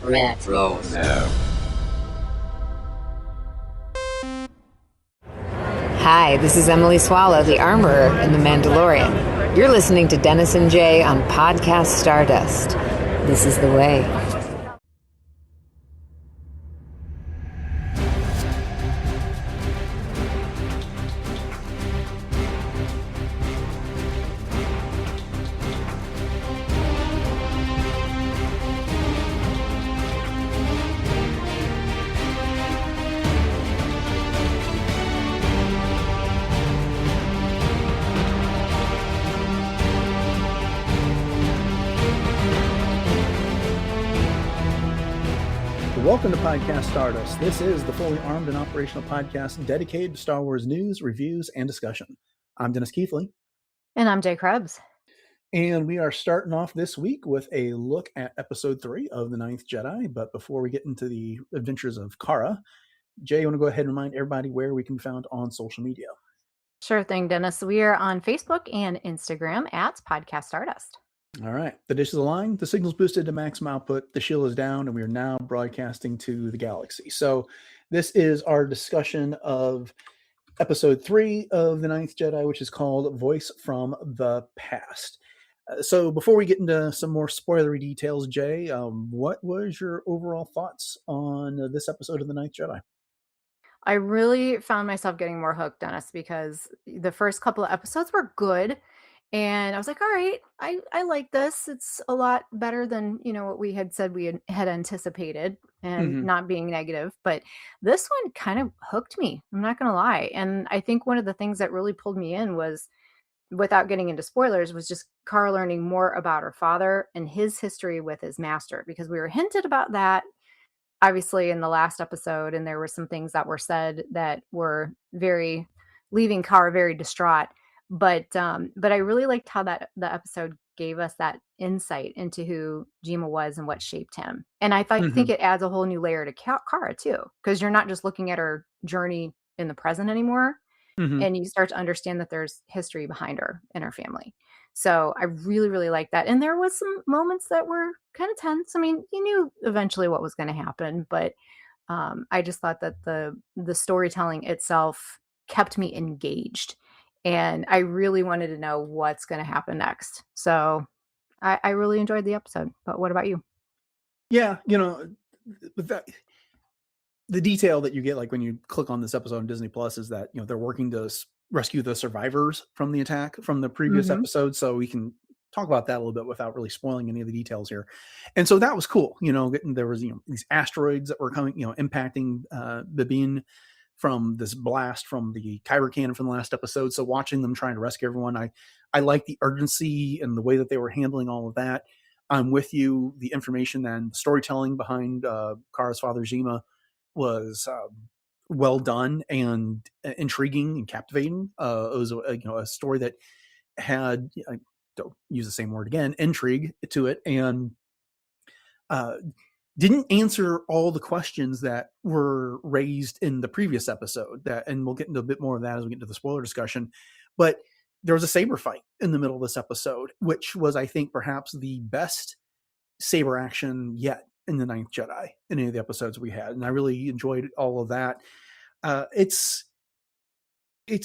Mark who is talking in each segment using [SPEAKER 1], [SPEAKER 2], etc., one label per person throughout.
[SPEAKER 1] Retro.
[SPEAKER 2] Hi, this is Emily Swallow, the Armorer in The Mandalorian. You're listening to Dennis and Jay on Podcast Stardust. This is the way.
[SPEAKER 3] Welcome to Podcast Stardust. This is the fully armed and operational podcast dedicated to Star Wars news, reviews, and discussion. I'm Dennis Keithley.
[SPEAKER 4] And I'm Jay Krebs.
[SPEAKER 3] And we are starting off this week with a look at episode 3 of The Ninth Jedi. But before we get into the adventures of Cara, Jay, you want to go ahead and remind everybody where we can be found on social media?
[SPEAKER 4] Sure thing, Dennis. We are on Facebook and Instagram at Podcast Stardust.
[SPEAKER 3] All right. The dish is aligned, the signal's boosted to maximum output, the shield is down, and we are now broadcasting to the galaxy. So this is our discussion of episode 3 of The Ninth Jedi, which is called Voice from the Past. So before we get into some more spoilery details, Jay, what was your overall thoughts on this episode of The Ninth Jedi?
[SPEAKER 4] I really found myself getting more hooked, Dennis, because the first couple of episodes were good. And I was like, all right, I like this. It's a lot better than, what we had said we had anticipated, and not being negative. But this one kind of hooked me. I'm not going to lie. And I think one of the things that really pulled me in was, without getting into spoilers, was just Cara learning more about her father and his history with his master, because we were hinted about that, obviously, in the last episode. And there were some things that were said that were leaving Cara very distraught. But I really liked how the episode gave us that insight into who Zhima was and what shaped him. And I think it adds a whole new layer to Cara too, because you're not just looking at her journey in the present anymore, and you start to understand that there's history behind her and her family. So I really, really like that. And there was some moments that were kind of tense. I mean, you knew eventually what was going to happen, but I just thought that the storytelling itself kept me engaged. And I really wanted to know what's going to happen next. So I really enjoyed the episode. But what about you?
[SPEAKER 3] Yeah, the detail that you get, like when you click on this episode on Disney Plus, is that they're working to rescue the survivors from the attack from the previous episode. So we can talk about that a little bit without really spoiling any of the details here. And so that was cool. There was these asteroids that were coming, impacting Bibin from this blast from the kyber cannon from the last episode. So watching them trying to rescue everyone, I like the urgency and the way that they were handling all of that. I'm with you. The information and storytelling behind Cara's father Zhima was well done and intriguing and captivating. It was a story that had, I don't use the same word again, intrigue to it, and didn't answer all the questions that were raised in the previous episode. And we'll get into a bit more of that as we get into the spoiler discussion. But there was a saber fight in the middle of this episode, which was, I think, perhaps the best saber action yet in The Ninth Jedi in any of the episodes we had. And I really enjoyed all of that. It's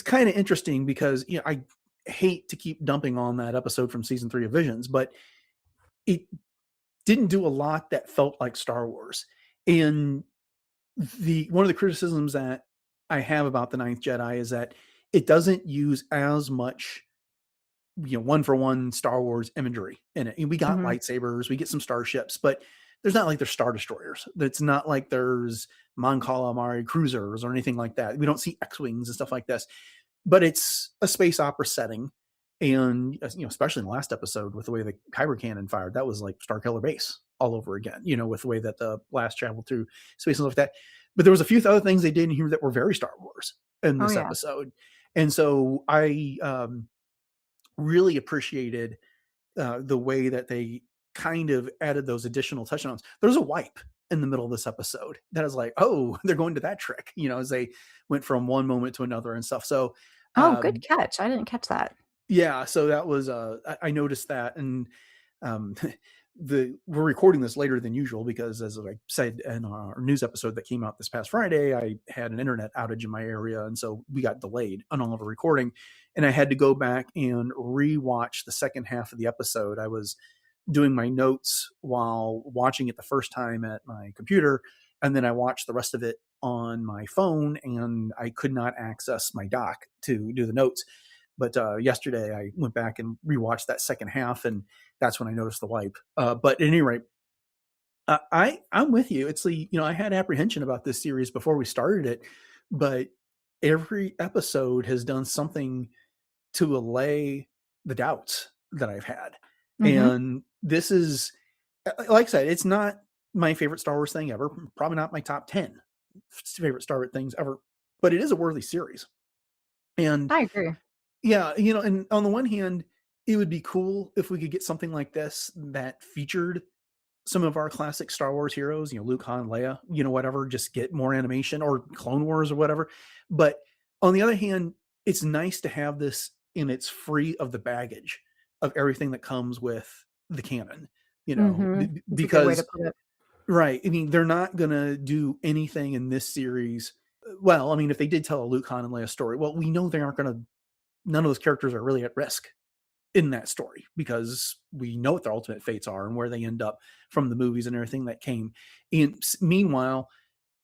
[SPEAKER 3] kind of interesting because, I hate to keep dumping on that episode from season 3 of Visions, but it didn't do a lot that felt like Star Wars. And one of the criticisms that I have about The Ninth Jedi is that it doesn't use as much, one-for-one Star Wars imagery in it. And we got lightsabers, we get some starships, but there's not like there's Star Destroyers. It's not like there's Mon Calamari cruisers or anything like that. We don't see X-Wings and stuff like this. But it's a space opera setting. And, especially in the last episode with the way the kyber cannon fired, that was like Starkiller Base all over again, with the way that the blast traveled through space and stuff like that. But there was a few other things they did in here that were very Star Wars in this episode. And so I really appreciated the way that they kind of added those additional touchdowns. There's a wipe in the middle of this episode that is like, oh, they're going to that trick, as they went from one moment to another and stuff. So,
[SPEAKER 4] good catch. I didn't catch that.
[SPEAKER 3] Yeah. So that was, I noticed that. And we're recording this later than usual because, as I said in our news episode that came out this past Friday, I had an internet outage in my area, and so we got delayed on all of our recording, and I had to go back and rewatch the second half of the episode. I was doing my notes while watching it the first time at my computer, and then I watched the rest of it on my phone, and I could not access my dock to do the notes. But yesterday I went back and rewatched that second half, and that's when I noticed the wipe. But at any rate, I'm with you. It's I had apprehension about this series before we started it, but every episode has done something to allay the doubts that I've had.
[SPEAKER 4] Mm-hmm.
[SPEAKER 3] And this is, like I said, it's not my favorite Star Wars thing ever. Probably not my top 10 favorite Star Wars things ever, but it is a worthy series. And
[SPEAKER 4] I agree.
[SPEAKER 3] yeah, and on the one hand, it would be cool if we could get something like this that featured some of our classic Star Wars heroes, Luke, Han, Leia, whatever, just get more animation, or Clone Wars or whatever. But on the other hand, it's nice to have this and it's free of the baggage of everything that comes with the canon,
[SPEAKER 4] Mm-hmm. It's a good way to
[SPEAKER 3] because,
[SPEAKER 4] put it.
[SPEAKER 3] right. I mean, they're not going to do anything in this series. Well, I mean, if they did tell a Luke, Han, and Leia story, well, we know they aren't going to, none of those characters are really at risk in that story because we know what their ultimate fates are and where they end up from the movies and everything that came. And meanwhile,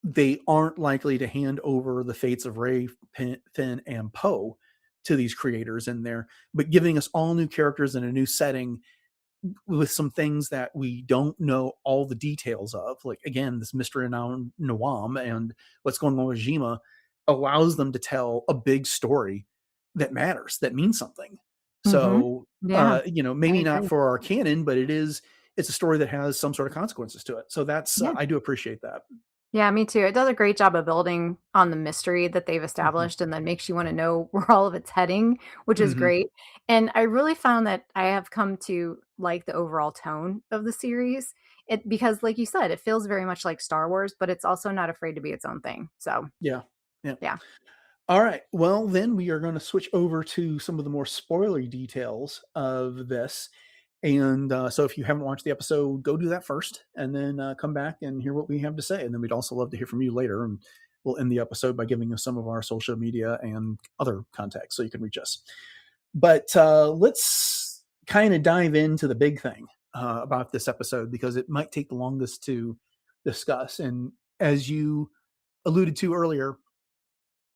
[SPEAKER 3] they aren't likely to hand over the fates of Rey, Finn, and Poe to these creators in there, but giving us all new characters in a new setting with some things that we don't know all the details of. Like, again, this mystery around Nawaam and what's going on with Zhima allows them to tell a big story that matters, that means something.
[SPEAKER 4] Mm-hmm.
[SPEAKER 3] So,
[SPEAKER 4] Yeah,
[SPEAKER 3] maybe
[SPEAKER 4] I
[SPEAKER 3] not
[SPEAKER 4] agree.
[SPEAKER 3] for our canon, but it's a story that has some sort of consequences to it. So that's,
[SPEAKER 4] Yeah.
[SPEAKER 3] I do appreciate that.
[SPEAKER 4] Yeah, me too. It does a great job of building on the mystery that they've
[SPEAKER 3] Mm-hmm.
[SPEAKER 4] established and then makes you want to know where all of it's heading, which is
[SPEAKER 3] Mm-hmm.
[SPEAKER 4] great. And I really found that I have come to like the overall tone of the series. It because like you said, it feels very much like Star Wars, but it's also not afraid to be its own thing. So,
[SPEAKER 3] Yeah. Yeah.
[SPEAKER 4] yeah.
[SPEAKER 3] All right. Well, then we are going to switch over to some of the more spoilery details of this. And so if you haven't watched the episode, go do that first and then come back and hear what we have to say. And then we'd also love to hear from you later. And we'll end the episode by giving you some of our social media and other contacts so you can reach us. But let's kind of dive into the big thing about this episode because it might take the longest to discuss. And as you alluded to earlier,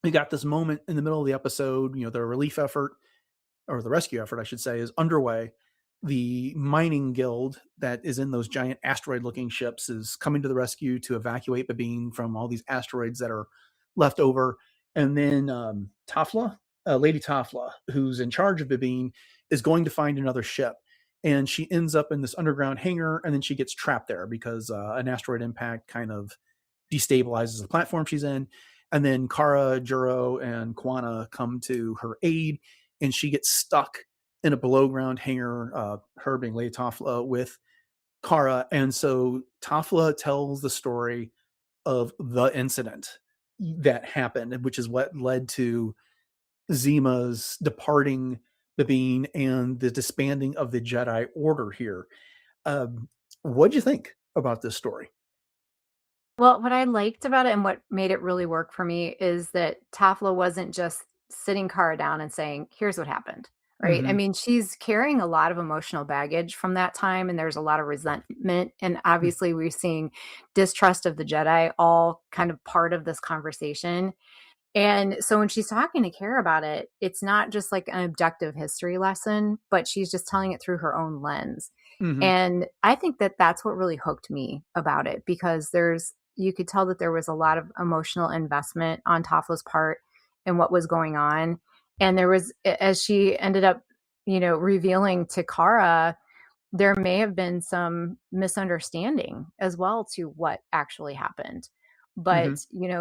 [SPEAKER 3] we got this moment in the middle of the episode, the relief effort, or the rescue effort, I should say, is underway. The mining guild that is in those giant asteroid looking ships is coming to the rescue to evacuate Bibin from all these asteroids that are left over. And then Tafflah, Lady Tafflah, who's in charge of Bibin, is going to find another ship. And she ends up in this underground hangar, and then she gets trapped there because an asteroid impact kind of destabilizes the platform she's in. And then Kara, Juro, and Kwana come to her aid, and she gets stuck in a below ground hangar, her being Lady Tafflah with Kara. And so Tafflah tells the story of the incident that happened, which is what led to Zima's departing Bibin and the disbanding of the Jedi Order here. What'd you think about this story?
[SPEAKER 4] Well, what I liked about it and what made it really work for me is that Taffla wasn't just sitting Kara down and saying, "Here's what happened." Right? I
[SPEAKER 3] Mm-hmm.
[SPEAKER 4] mean, she's carrying a lot of emotional baggage from that time, and there's a lot of resentment. And obviously, we're seeing distrust of the Jedi, all kind of part of this conversation. And so when she's talking to Kara about it, it's not just like an objective history lesson, but she's just telling it through her own lens.
[SPEAKER 3] Mm-hmm.
[SPEAKER 4] And I think that that's what really hooked me about it because you could tell that there was a lot of emotional investment on Tafla's part in what was going on. And there was, as she ended up, revealing to Kara, there may have been some misunderstanding as well to what actually happened.
[SPEAKER 3] Mm-hmm.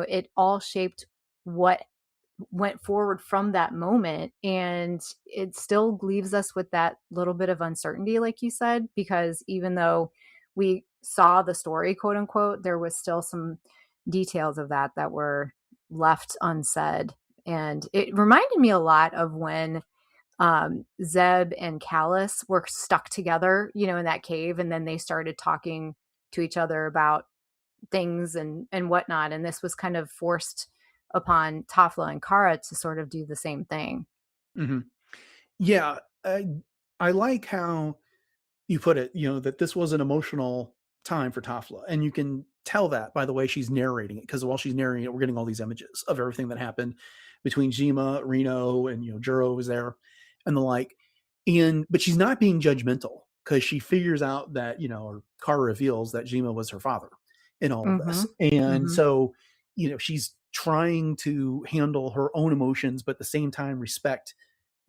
[SPEAKER 4] But, it all shaped what went forward from that moment. And it still leaves us with that little bit of uncertainty, like you said, because even though we saw the story, quote unquote, there was still some details of that were left unsaid. And it reminded me a lot of when Zeb and Callus were stuck together, in that cave, and then they started talking to each other about things and whatnot. And this was kind of forced upon Tafflah and Kara to sort of do the same thing.
[SPEAKER 3] Mm-hmm. Yeah, I like how you put it, that this was an emotional time for Tafflah. And you can tell that by the way she's narrating it, because while she's narrating it, we're getting all these images of everything that happened between Zhima, Reno, and Juro was there and the like. But she's not being judgmental, because she figures out that, or Kara reveals that Zhima was her father in all of this. And so, she's trying to handle her own emotions, but at the same time respect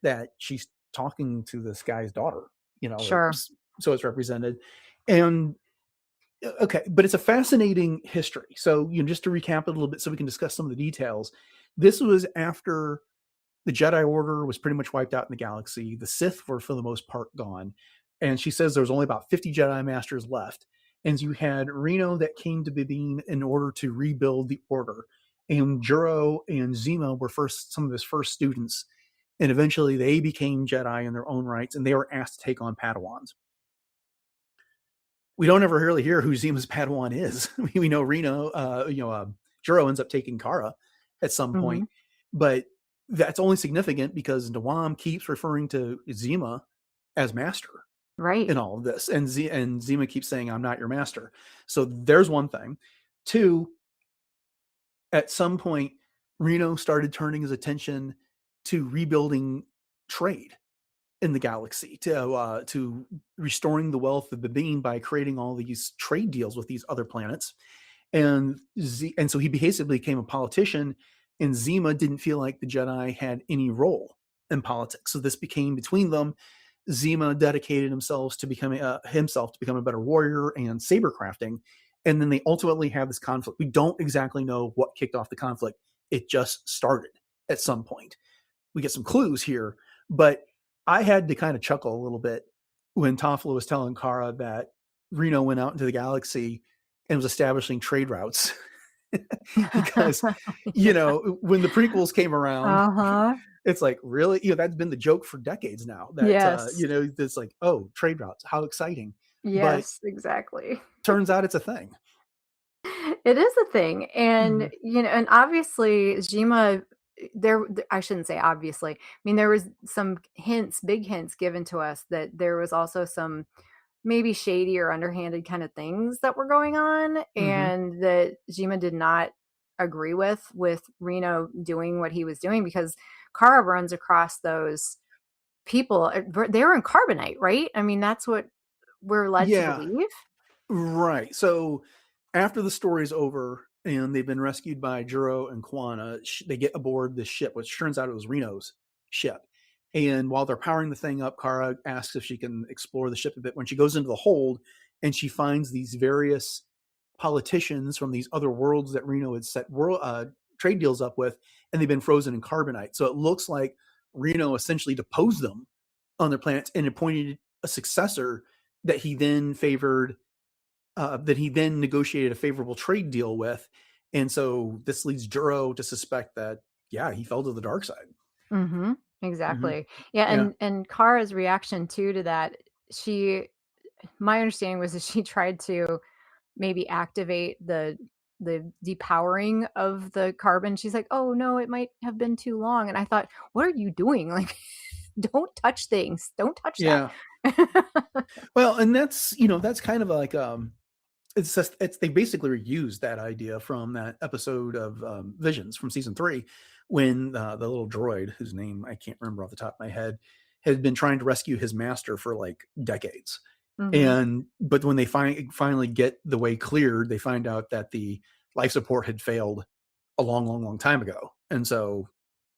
[SPEAKER 3] that she's talking to this guy's daughter,
[SPEAKER 4] Sure.
[SPEAKER 3] so it's represented. And okay, but it's a fascinating history. So, just to recap it a little bit so we can discuss some of the details. This was after the Jedi Order was pretty much wiped out in the galaxy. The Sith were, for the most part, gone. And she says there was only about 50 Jedi Masters left. And you had Reno that came to Bibin in order to rebuild the Order. And Juro and Zhima were some of his first students. And eventually they became Jedi in their own rights, and they were asked to take on Padawans. We don't ever really hear who Zima's Padawan is. We know Reno, Juro ends up taking Kara at some point, but that's only significant because Nawaam keeps referring to Zhima as master,
[SPEAKER 4] right,
[SPEAKER 3] in all of this, and Zhima keeps saying, "I'm not your master." So there's one thing. Two, at some point, Reno started turning his attention to rebuilding trade in the galaxy, to restoring the wealth of Bibin by creating all these trade deals with these other planets. And so he basically became a politician, and Zhima didn't feel like the Jedi had any role in politics. So this became between them. Zhima dedicated himself to becoming a better warrior and saber crafting. And then they ultimately have this conflict. We don't exactly know what kicked off the conflict. It just started at some point. We get some clues here, but I had to kind of chuckle a little bit when Tafflah was telling Kara that Reno went out into the galaxy and was establishing trade routes. Because, when the prequels came around, it's like, really? That's been the joke for decades now. That,
[SPEAKER 4] yes.
[SPEAKER 3] It's like, oh, trade routes, how exciting.
[SPEAKER 4] Yes,
[SPEAKER 3] but
[SPEAKER 4] exactly.
[SPEAKER 3] Turns out it's a thing.
[SPEAKER 4] It is a thing. And, and obviously Zhima, I shouldn't say obviously. I mean, there was some big hints given to us that there was also some maybe shady or underhanded kind of things that were going on, and that Zhima did not agree with Reno doing what he was doing, because Kara runs across those people. They were in carbonite, right? I mean, that's what we're led to believe.
[SPEAKER 3] Right. So after the story's over and they've been rescued by Juro and Kwana, they get aboard this ship, which turns out it was Reno's ship. And while they're powering the thing up, Kara asks if she can explore the ship a bit. When she goes into the hold and she finds these various politicians from these other worlds that Reno had set trade deals up with, and they've been frozen in carbonite. So it looks like Reno essentially deposed them on their planets and appointed a successor that he then favored, that he then negotiated a favorable trade deal with. And so this leads Juro to suspect that, he fell to the dark side.
[SPEAKER 4] Exactly. Yeah. And Kara's reaction to that, my understanding was that she tried to maybe activate the depowering of the carbon. She's like, oh no, it might have been too long. And I thought, what are you doing? Like, don't touch things. Don't touch that.
[SPEAKER 3] Well, and that's kind of like, they basically reused that idea from that episode of Visions from season 3, when the little droid, whose name I can't remember off the top of my head, had been trying to rescue his master for like decades. But when they finally get the way cleared, they find out that the life support had failed a long time ago. And so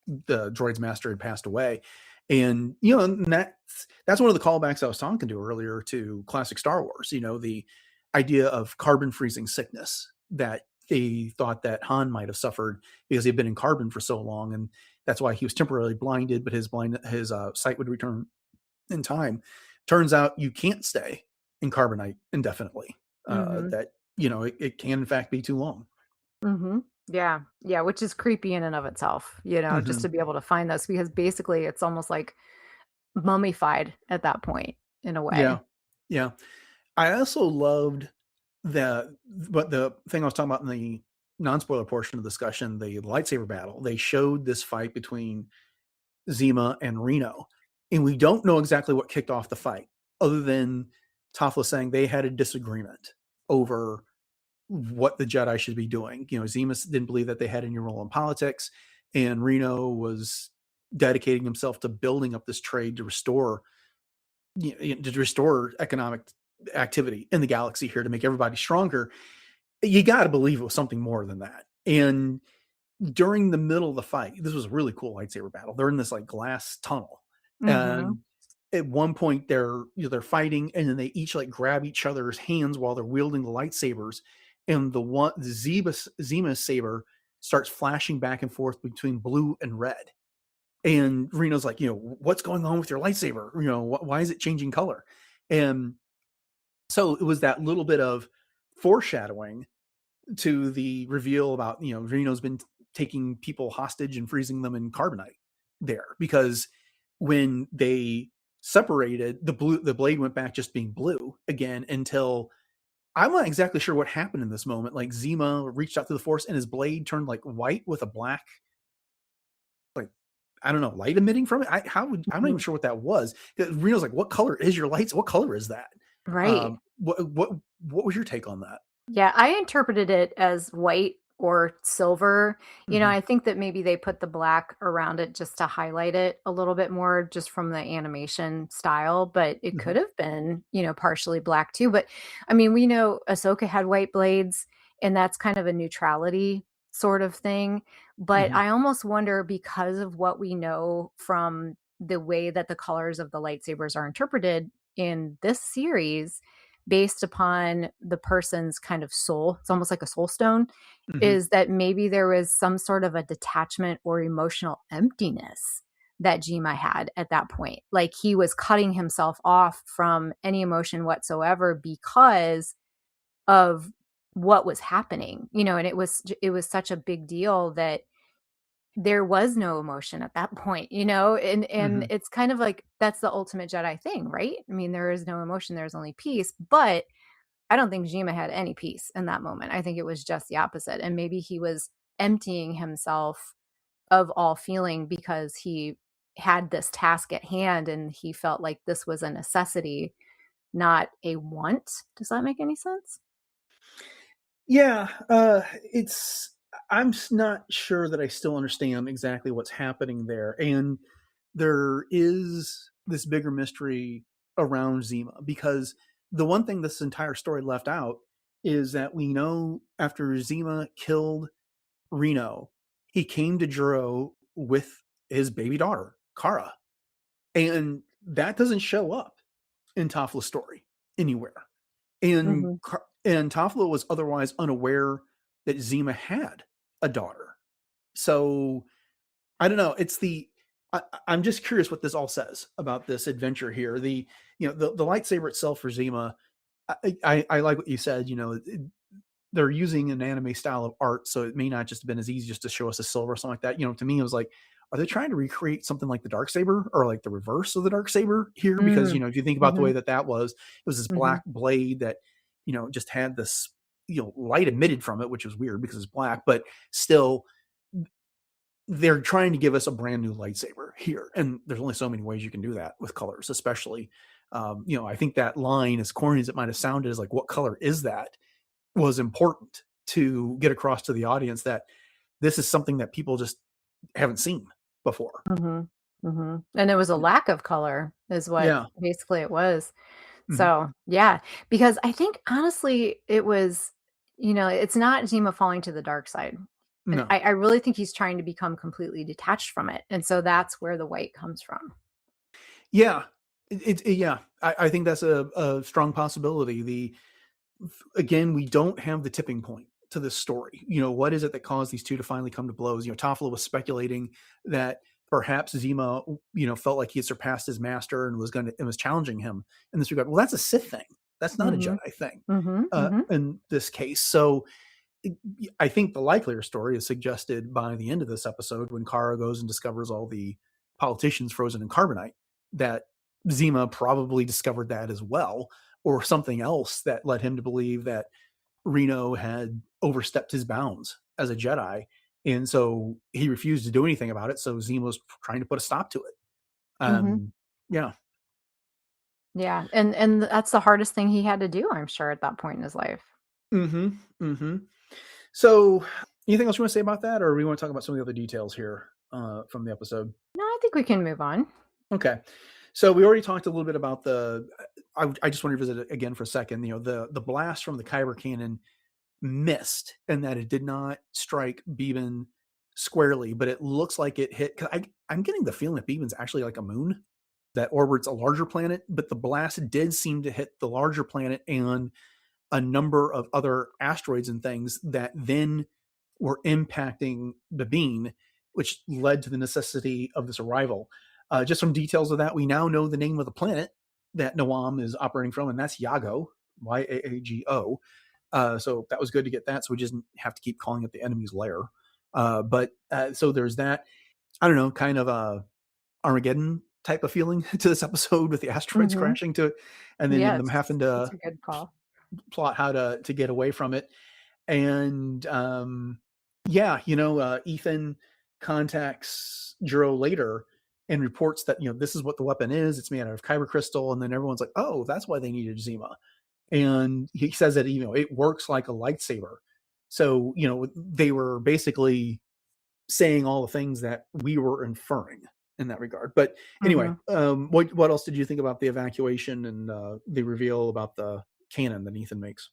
[SPEAKER 3] the droid's master had passed away. And, and that's one of the callbacks I was talking to earlier to classic Star Wars, the idea of carbon freezing sickness that they thought that Han might have suffered because he'd been in carbon for so long. And that's why he was temporarily blinded, but his sight would return in time. Turns out you can't stay in carbonite indefinitely. That, it can in fact be too long.
[SPEAKER 4] Yeah. Which is creepy in and of itself, just to be able to find those, because basically it's almost like mummified at that point in a
[SPEAKER 3] Yeah.
[SPEAKER 4] way.
[SPEAKER 3] Yeah. I also loved but the thing I was talking about in the non-spoiler portion of the discussion, the lightsaber battle, they showed this fight between Zima and Reno, and we don't know exactly what kicked off the fight, other than Tafflah saying they had a disagreement over what the Jedi should be doing. Zima didn't believe that they had any role in politics, and Reno was dedicating himself to building up this trade to restore economic activity in the galaxy here to make everybody stronger. You got to believe it was something more than that. And during the middle of the fight, this was a really cool lightsaber battle. They're in this like glass tunnel,
[SPEAKER 4] Mm-hmm.
[SPEAKER 3] and at one point they're fighting, and then they each like grab each other's hands while they're wielding the lightsabers, and Zima's saber starts flashing back and forth between blue and red. And Reno's like, what's going on with your lightsaber? Why is it changing color? And so it was that little bit of foreshadowing to the reveal about, Reno's been taking people hostage and freezing them in carbonite there, because when they separated, the blade went back just being blue again, until I'm not exactly sure what happened in this moment. Like Zima reached out to the force and his blade turned like white with a black, like, I don't know, light emitting from it. I'm not even sure what that was. Reno's like, what color is your lights? What color is that?
[SPEAKER 4] Right.
[SPEAKER 3] What was your take on that?
[SPEAKER 4] Yeah, I interpreted it as white or silver.
[SPEAKER 3] Mm-hmm.
[SPEAKER 4] I think that maybe they put the black around it just to highlight it a little bit more, just from the animation style, but it
[SPEAKER 3] Mm-hmm.
[SPEAKER 4] could have been, partially black too. But I mean, we know Ahsoka had white blades, and that's kind of a neutrality sort of thing. But
[SPEAKER 3] Mm-hmm.
[SPEAKER 4] I almost wonder, because of what we know from the way that the colors of the lightsabers are interpreted in this series, based upon the person's kind of soul, it's almost like a soul stone,
[SPEAKER 3] Mm-hmm.
[SPEAKER 4] is that maybe there was some sort of a detachment or emotional emptiness that Jima had at that point. Like he was cutting himself off from any emotion whatsoever because of what was happening, and it was such a big deal that there was no emotion at that point, and
[SPEAKER 3] Mm-hmm.
[SPEAKER 4] it's kind of like that's the ultimate Jedi thing, right? I mean, there is no emotion, there's only peace, but I don't think Jima had any peace in that moment. I think it was just the opposite. And maybe he was emptying himself of all feeling because he had this task at hand and he felt like this was a necessity, not a want. Does that make any sense?
[SPEAKER 3] Yeah, it's. Not sure that I still understand exactly what's happening there, and there is this bigger mystery around Zima, because the one thing this entire story left out is that we know after Zima killed Reno, he came to Juro with his baby daughter, Kara, and that doesn't show up in Tafla's story anywhere. And
[SPEAKER 4] Mm-hmm.
[SPEAKER 3] and Tafflah was otherwise unaware that Zima had a daughter. So I don't know. I'm just curious what this all says about this adventure here. The lightsaber itself for Zima. I like what you said. They're using an anime style of art, so it may not just have been as easy just to show us a silver or something like that. To me, it was like, are they trying to recreate something like the dark saber, or like the reverse of the dark saber here? Because if you think about the
[SPEAKER 4] Mm-hmm.
[SPEAKER 3] way that was, it was this
[SPEAKER 4] Mm-hmm.
[SPEAKER 3] black blade that just had this light emitted from it, which was weird because it's black, but still they're trying to give us a brand new lightsaber here, and there's only so many ways you can do that with colors, especially. I think that line, as corny as it might have sounded, is like, what color is that, was important to get across to the audience that this is something that people just haven't seen before.
[SPEAKER 4] Mm-hmm. Mm-hmm. And it was a lack of color, is what
[SPEAKER 3] Yeah.
[SPEAKER 4] basically it was.
[SPEAKER 3] Mm-hmm.
[SPEAKER 4] So, yeah, because I think honestly, it was, it's not Zima falling to the dark side. And
[SPEAKER 3] No.
[SPEAKER 4] I really think he's trying to become completely detached from it. And so that's where the white comes from.
[SPEAKER 3] Yeah. Yeah. I think that's a strong possibility. Again, we don't have the tipping point to this story. What is it that caused these two to finally come to blows? Tafflah was speculating that perhaps Zima, felt like he had surpassed his master and was challenging him in this regard. Well, that's a Sith thing. That's not a
[SPEAKER 4] Mm-hmm.
[SPEAKER 3] Jedi thing,
[SPEAKER 4] Mm-hmm. Mm-hmm.
[SPEAKER 3] in this case. So I think the likelier story is suggested by the end of this episode, when Kara goes and discovers all the politicians frozen in carbonite, that Zhima probably discovered that as well, or something else that led him to believe that Reno had overstepped his bounds as a Jedi. And so he refused to do anything about it. So Zhima was trying to put a stop to it.
[SPEAKER 4] Hmm.
[SPEAKER 3] Yeah.
[SPEAKER 4] Yeah. And that's the hardest thing he had to do, I'm sure, at that point in his life.
[SPEAKER 3] Mm-hmm. Mm-hmm. So anything else you want to say about that, or we want to talk about some of the other details here from the episode?
[SPEAKER 4] No, I think we can move on.
[SPEAKER 3] Okay. So we already talked a little bit about I just want to revisit it again for a second. The blast from the kyber cannon missed, and that it did not strike Bibin squarely, but it looks like it hit. Cause I'm getting the feeling that Bibin's actually like a moon that orbits a larger planet, but the blast did seem to hit the larger planet and a number of other asteroids and things that then were impacting Bibin, which led to the necessity of this arrival. Just some details of that. We now know the name of the planet that Nawaam is operating from, and that's Yago, Yaago. So that was good to get that. So we just didn't have to keep calling it the enemy's lair. So there's that. I don't know, kind of a Armageddon type of feeling to this episode with the asteroids
[SPEAKER 4] Hmm.
[SPEAKER 3] crashing to it, and then
[SPEAKER 4] Yeah,
[SPEAKER 3] them having to
[SPEAKER 4] that's a good call.
[SPEAKER 3] plot how to get away from it. And Ethan contacts Juro later and reports that this is what the weapon is. It's made out of kyber crystal, and then everyone's like, "Oh, that's why they needed Zhima." And he says that it works like a lightsaber. So they were basically saying all the things that we were inferring in that regard. But anyway,
[SPEAKER 4] Hmm.
[SPEAKER 3] what else did you think about the evacuation and the reveal about the cannon that Ethan makes?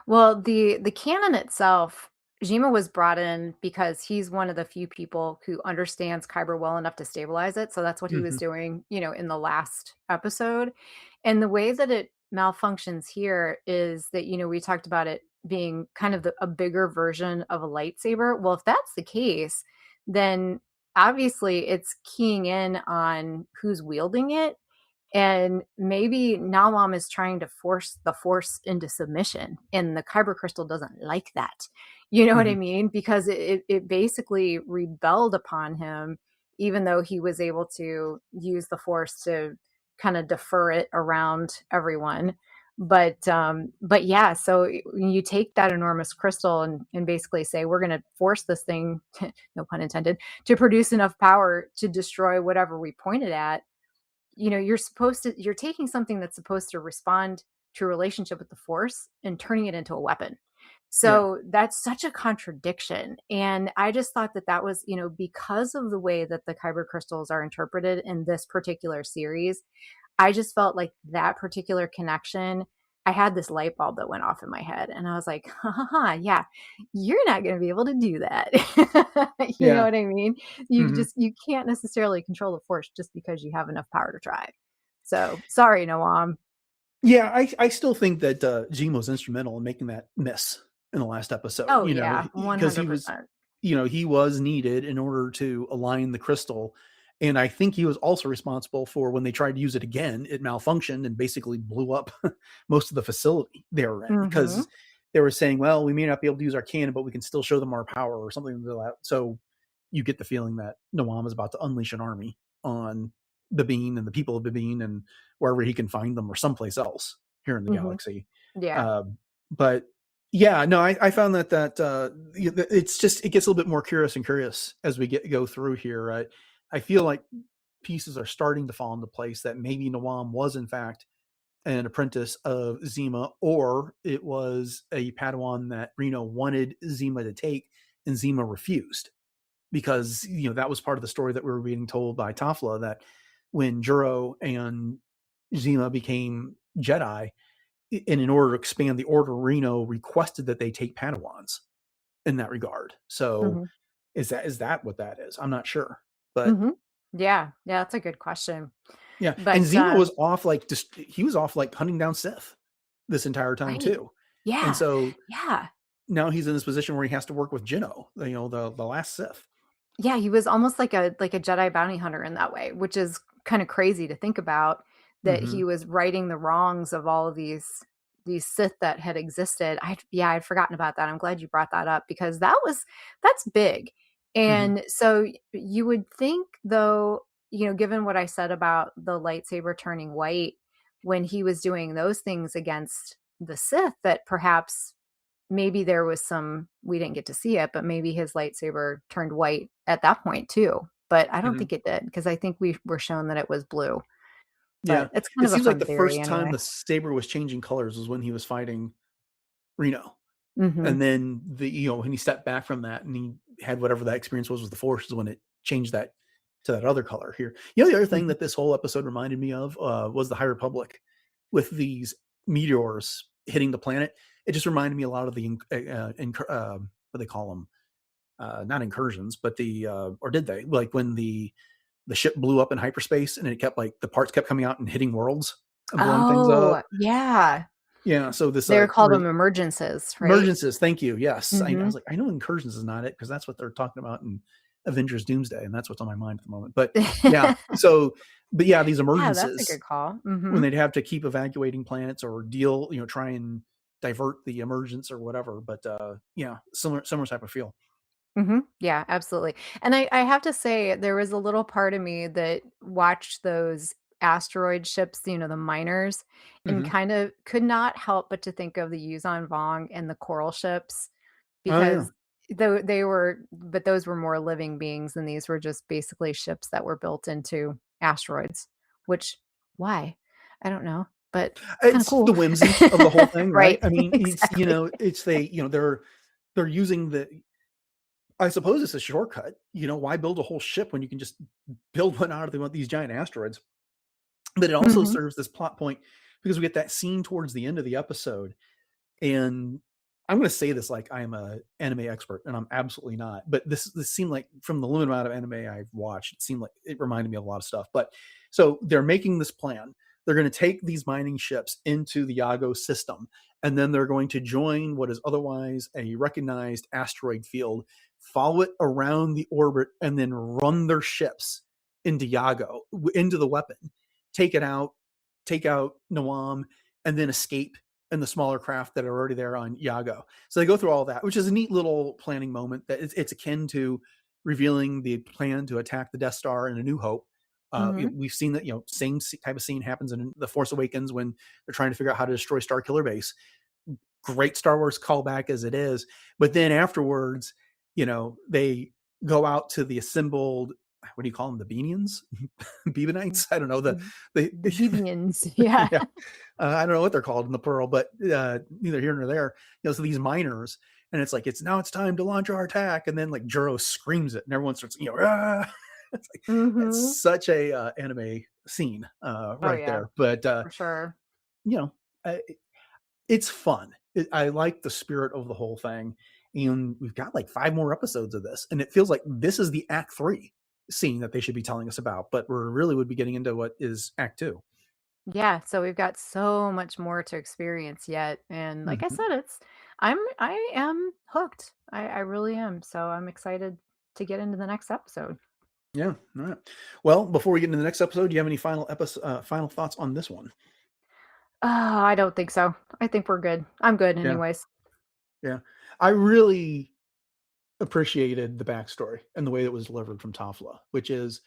[SPEAKER 4] Well, the canon itself, Jima was brought in because he's one of the few people who understands kyber well enough to stabilize it. So that's what he was
[SPEAKER 3] Mm-hmm.
[SPEAKER 4] doing, in the last episode. And the way that it malfunctions here is that, we talked about it being kind of a bigger version of a lightsaber. Well, if that's the case, then obviously it's keying in on who's wielding it. And maybe Nawaam is trying to force the Force into submission, and the kyber crystal doesn't like that. You know what I
[SPEAKER 3] Mm-hmm.
[SPEAKER 4] mean? Because it basically rebelled upon him, even though he was able to use the Force to kind of defer it around everyone. But yeah, so when you take that enormous crystal and basically say we're going to force this thing, no pun intended, to produce enough power to destroy whatever we point it at, you're taking something that's supposed to respond to a relationship with the Force and turning it into a weapon.
[SPEAKER 3] Yeah.
[SPEAKER 4] So that's such a contradiction. And I just thought that was, because of the way that the kyber crystals are interpreted in this particular series, I just felt like that particular connection, I had this light bulb that went off in my head, and I was like, "Ha ha ha, yeah, you're not going to be able to do that." You know
[SPEAKER 3] Yeah.
[SPEAKER 4] what I mean? You
[SPEAKER 3] Mm-hmm.
[SPEAKER 4] just you can't necessarily control the Force just because you have enough power to try. So sorry, Noam.
[SPEAKER 3] Yeah, I still think that Gene was instrumental in making that miss in the last episode,
[SPEAKER 4] Oh yeah,
[SPEAKER 3] because he was,
[SPEAKER 4] 100%.
[SPEAKER 3] he was needed in order to align the crystal. And I think he was also responsible for when they tried to use it again, it malfunctioned and basically blew up most of the facility they were in
[SPEAKER 4] Mhm.
[SPEAKER 3] because they were saying, well, we may not be able to use our cannon, but we can still show them our power or something like that. So you get the feeling that Nawam is about to unleash an army on Bibin and the people of Bibin and wherever he can find them or someplace else here in the
[SPEAKER 4] Mhm.
[SPEAKER 3] galaxy.
[SPEAKER 4] Yeah.
[SPEAKER 3] But yeah, no, I found it's just, it gets a little bit more curious as we go through here. I feel like pieces are starting to fall into place that maybe Nawam was in fact an apprentice of Zima, or it was a Padawan that Reno wanted Zima to take and Zima refused, because that was part of the story that we were being told by Tafflah, that when Juro and Zima became Jedi, and in order to expand the order, Reno requested that they take Padawans in that regard. So
[SPEAKER 4] Mhm.
[SPEAKER 3] is that what that is? I'm not sure, but
[SPEAKER 4] Mhm. Yeah. Yeah, that's a good question.
[SPEAKER 3] yeah. And
[SPEAKER 4] But
[SPEAKER 3] Zima was off he was off like hunting down Sith this entire time
[SPEAKER 4] right.
[SPEAKER 3] too, and
[SPEAKER 4] Yeah.
[SPEAKER 3] so
[SPEAKER 4] Yeah.
[SPEAKER 3] now he's in this position where he has to work with Jinno, the last Sith.
[SPEAKER 4] Yeah, he was almost like a Jedi bounty hunter in that way, which is kind of crazy to think about, that
[SPEAKER 3] Mm-hmm.
[SPEAKER 4] he was righting the wrongs of all of these Sith that had existed. I'd forgotten about that. I'm glad you brought that up because that's big.
[SPEAKER 3] Mm-hmm.
[SPEAKER 4] And so you would think though, given what I said about the lightsaber turning white when he was doing those things against the Sith, that perhaps maybe there was we didn't get to see it, but maybe his lightsaber turned white at that point too. But I don't think it did, because I think we were shown that it was blue. But it's kind
[SPEAKER 3] it
[SPEAKER 4] of a
[SPEAKER 3] seems like
[SPEAKER 4] fun
[SPEAKER 3] the
[SPEAKER 4] theory
[SPEAKER 3] first time
[SPEAKER 4] anyway.
[SPEAKER 3] the saber was changing colors was when he was fighting Reno.
[SPEAKER 4] Mm-hmm.
[SPEAKER 3] And then when he stepped back from that and he had whatever that experience was with the Force, is when it changed that to that other color here. The other thing that this whole episode reminded me of was the High Republic with these meteors hitting the planet. It just reminded me a lot of the what they call them, not incursions, but or did they, like when the ship blew up in hyperspace and it kept, like, the parts kept coming out and hitting worlds and blowing things up.
[SPEAKER 4] Yeah.
[SPEAKER 3] Yeah, so this
[SPEAKER 4] They're called them emergences, right?
[SPEAKER 3] Emergences, thank you. Yes.
[SPEAKER 4] Mm-hmm.
[SPEAKER 3] I was like, I know incursions is not it, because that's what they're talking about in Avengers Doomsday, and that's what's on my mind at the moment. But yeah, these emergencies.
[SPEAKER 4] Yeah, that's a good call. Mm-hmm.
[SPEAKER 3] When they'd have to keep evacuating planets or deal, try and divert the emergence or whatever. But similar type of feel.
[SPEAKER 4] Mm-hmm. Yeah, absolutely. And I have to say, there was a little part of me that watched those asteroid ships, the miners, and kind of could not help but to think of the Yuzon Vong and the coral ships, because those were more living beings, and these were just basically ships that were built into asteroids. Which, why? I don't know, but
[SPEAKER 3] It's
[SPEAKER 4] cool.
[SPEAKER 3] the whimsy of the whole thing, right?
[SPEAKER 4] Right.
[SPEAKER 3] I mean,
[SPEAKER 4] Exactly.
[SPEAKER 3] they're using I suppose it's a shortcut. Why build a whole ship when you can just build one out of these giant asteroids? But it also serves this plot point, because we get that scene towards the end of the episode, and I'm going to say this like I am an anime expert, and I'm absolutely not. But this seemed like, from the limited amount of anime I've watched, it seemed like it reminded me of a lot of stuff. But so they're making this plan. They're going to take these mining ships into the Yago system, and then they're going to join what is otherwise a recognized asteroid field, follow it around the orbit, and then run their ships into Yago, into the weapon, take out Nawaam, and then escape in the smaller craft that are already there on Yago. So they go through all that, which is a neat little planning moment that it's akin to revealing the plan to attack the Death Star in A New Hope. We've seen that, same type of scene happens in The Force Awakens when they're trying to figure out how to destroy Starkiller Base. Great Star Wars callback as it is. But then afterwards, they go out to the assembled, what do you call them? The Beanians? Bibinites? I don't know. The
[SPEAKER 4] Bibians. Yeah.
[SPEAKER 3] yeah. I don't know what they're called in the plural, but neither here nor there. So these miners, and it's like, it's time to launch our attack. And then, like, Juro screams it and everyone starts, ah! It's like, it's such a anime scene there. But
[SPEAKER 4] for sure.
[SPEAKER 3] it's fun. I like the spirit of the whole thing. And we've got like 5 more episodes of this, and it feels like this is the Act 3 scene that they should be telling us about, but we're really would be getting into what is Act 2.
[SPEAKER 4] Yeah, so we've got so much more to experience yet, and like I said, I am hooked. I really am. So I'm excited to get into the next episode.
[SPEAKER 3] Yeah. All right. Well, before we get into the next episode, do you have any final thoughts on this one?
[SPEAKER 4] I don't think so. I think we're good. I'm good anyways.
[SPEAKER 3] Yeah. I really appreciated the backstory and the way it was delivered from Tafflah, which is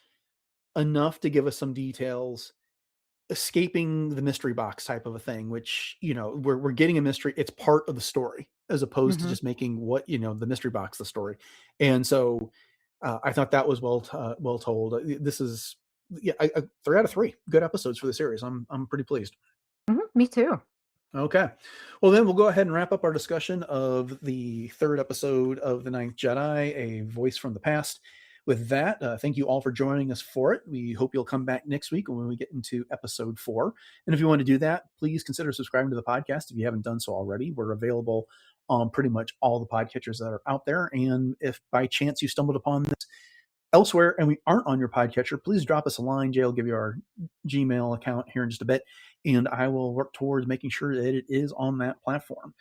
[SPEAKER 3] enough to give us some details, escaping the mystery box type of a thing, which, we're getting a mystery. It's part of the story, as opposed to just making what, the mystery box, the story. And so I thought that was well told. This is 3 out of 3 good episodes for the series. I'm pretty pleased.
[SPEAKER 4] Me too.
[SPEAKER 3] Okay. Well, then we'll go ahead and wrap up our discussion of the 3rd episode of The Ninth Jedi, A Voice from the Past. With that, thank you all for joining us for it. We hope you'll come back next week when we get into episode 4. And if you want to do that, please consider subscribing to the podcast if you haven't done so already. We're available on pretty much all the podcatchers that are out there. And if by chance you stumbled upon this elsewhere and we aren't on your podcatcher, please drop us a line. Jay will give you our Gmail account here in just a bit, and I will work towards making sure that it is on that platform.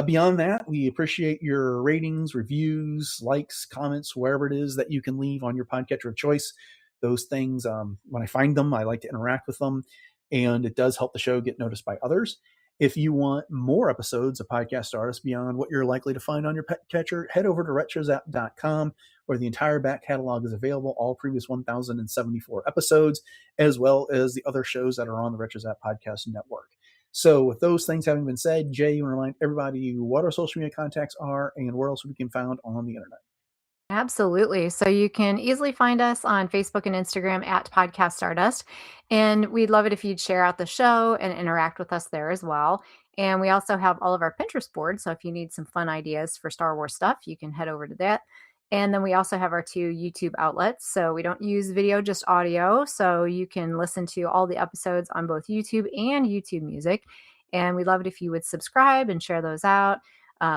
[SPEAKER 3] Beyond that, we appreciate your ratings, reviews, likes, comments, wherever it is that you can leave on your podcatcher of choice. Those things, when I find them, I like to interact with them, and it does help the show get noticed by others. If you want more episodes of Podcast Stardust beyond what you're likely to find on your podcatcher, head over to retrozap.com, where the entire back catalog is available, all previous 1,074 episodes, as well as the other shows that are on the Retros App Podcast Network. So with those things having been said, Jay, you want to remind everybody what our social media contacts are and where else we can found on the internet.
[SPEAKER 4] Absolutely. So you can easily find us on Facebook and Instagram at Podcast Stardust. And we'd love it if you'd share out the show and interact with us there as well. And we also have all of our Pinterest boards. So if you need some fun ideas for Star Wars stuff, you can head over to that. And then we also have our 2 YouTube outlets. So we don't use video, just audio. So you can listen to all the episodes on both YouTube and YouTube Music. And we'd love it if you would subscribe and share those out.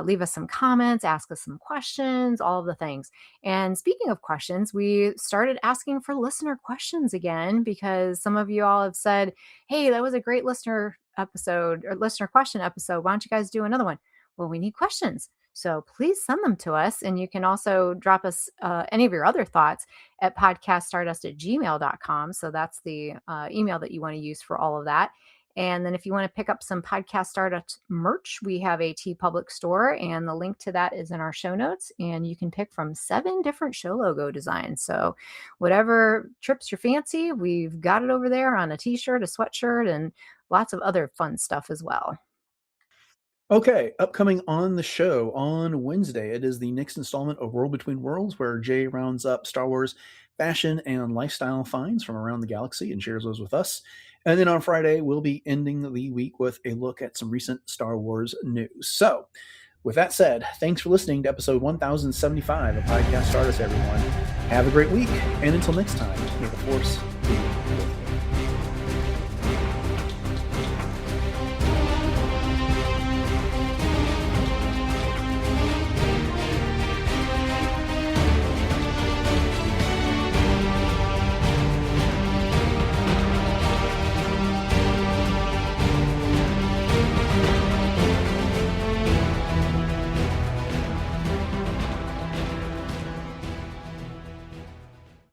[SPEAKER 4] Leave us some comments, ask us some questions, all of the things. And speaking of questions, we started asking for listener questions again because some of you all have said, hey, that was a great listener episode or listener question episode. Why don't you guys do another one? Well, we need questions. So please send them to us. And you can also drop us any of your other thoughts at podcaststardust@gmail.com. So that's the email that you want to use for all of that. And then if you want to pick up some Podcast Stardust merch, we have a TeePublic store, and the link to that is in our show notes. And you can pick from 7 different show logo designs. So whatever trips your fancy, we've got it over there on a t-shirt, a sweatshirt, and lots of other fun stuff as well.
[SPEAKER 3] Okay, upcoming on the show on Wednesday, it is the next installment of World Between Worlds, where Jay rounds up Star Wars fashion and lifestyle finds from around the galaxy and shares those with us. And then on Friday, we'll be ending the week with a look at some recent Star Wars news. So, with that said, thanks for listening to episode 1075 of Podcast Stardust, everyone. Have a great week, and until next time, may the Force